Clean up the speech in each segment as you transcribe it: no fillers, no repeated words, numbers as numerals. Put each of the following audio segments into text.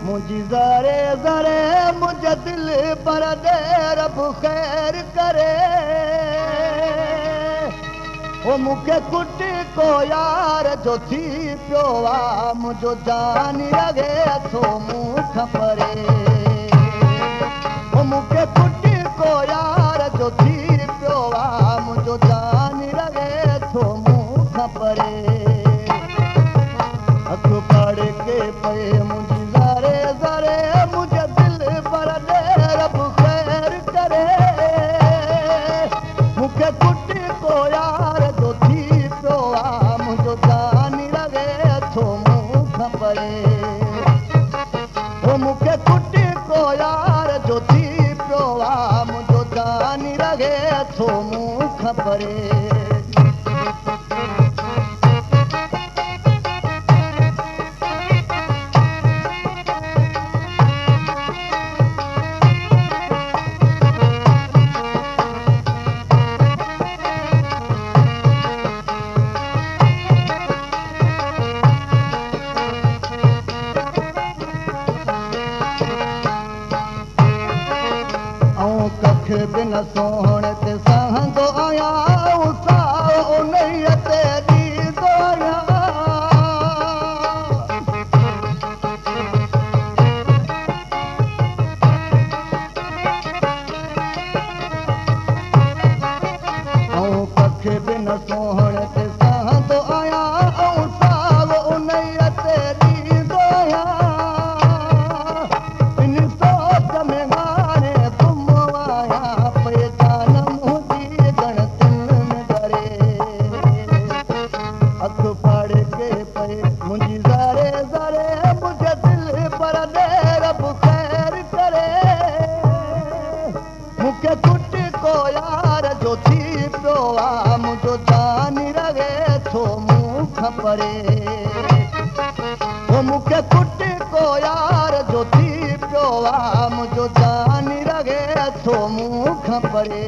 मुझी ज़रे ज़रे मुझे दिल पर दे रब खैर करे ओ मुखे कुटी को यार जो थी पियो आ मुझो जानी लगे थो मुख परे ओ मुखे कुटी को यार जो थी पियो आ मुझो जानी लगे थो मुख परे अख पढ़ के पे मुझी ज़रे ज़रे मुझे दिल पर दे रब खैर करे मुखे कुटी को यार जो थी पियो आ मुझो जानी लगे थो मुख परे ओ मुखे कुटी को यार जो थी पियो आ मुझो जानी लगे थो मुख परे कख बिन सोहण ते सहंदो आहियां उसाओ उन्हीअ ते ॾींदो आहियां कख बिन सोहण ते सहंदो आहियां उसाओ उन्हीअ ते ॾींदो आहियां इन सोच में हाणे अख पढ़ के पे मुझी ज़रे ज़रे मुझे दिल पर दे रब खैर करे मुखे कुटी को यार जो थी पियो आ मुझो जानी लगे थो मुख परे ओ मुखे कुटी को यार जो थी पियो आ मुझो जानी लगे थो मुख परे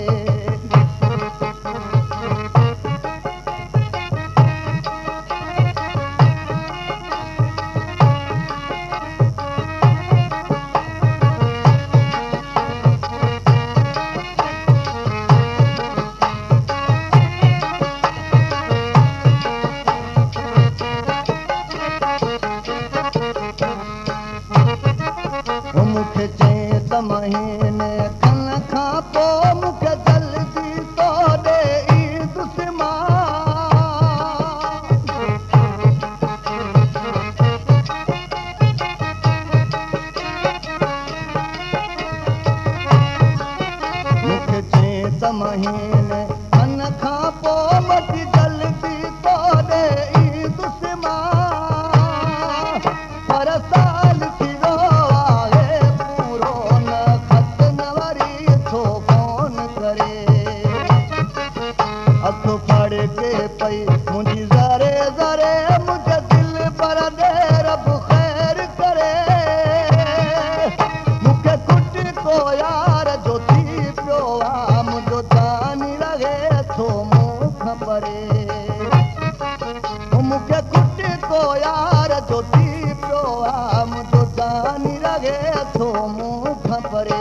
मुखे चए त महीने खन खां पोइ मुखे जल्दी तो ॾे ईंदुसि मां मुखे चए त महीने खन खां पोइ मटी जल्दी तो ॾे ईंदुसि मां पर साल थी अख पढ़ के पई मुझी ज़रे ज़रे मुझे दिल पर दे रब खैर करे मुखे कुटी को यार जो थी पियो आ मुझो जानी लगे थो मुख परे मुखे कुटी को यार जो थी पियो आ मुझो जानी लगे थो मुख परे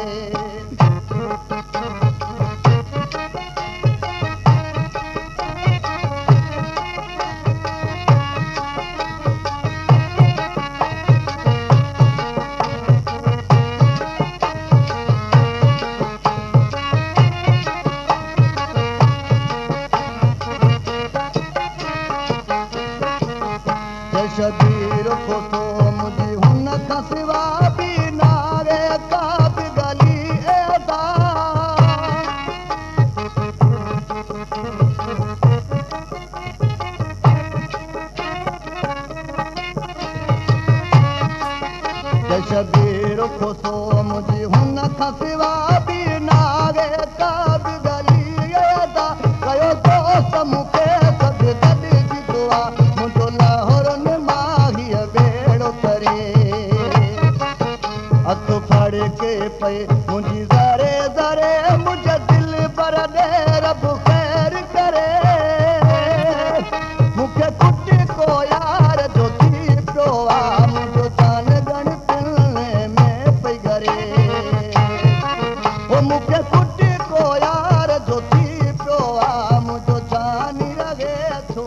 शबीर को तो मुझी हुन खां सिवा बि नारे का बि गली एदा शबीर को तो मुझी हुन खां सिवा बि नारे का बि गली एदा कयो दोस्त मूंखे सभु गॾिजी दुआ मुंहिंजो लाहौर में माहीअ बेड़ो करे अख पढ़ के पे मुझी ज़रे ज़रे मुझे दिल पर दे रब खैर करे मुखे कुटी को यार जो थी पियो आ मुझो जान गण पिलने मूंखे कुटी को यार जो थी पियो आहे मुंहिंजो जानी रहे थो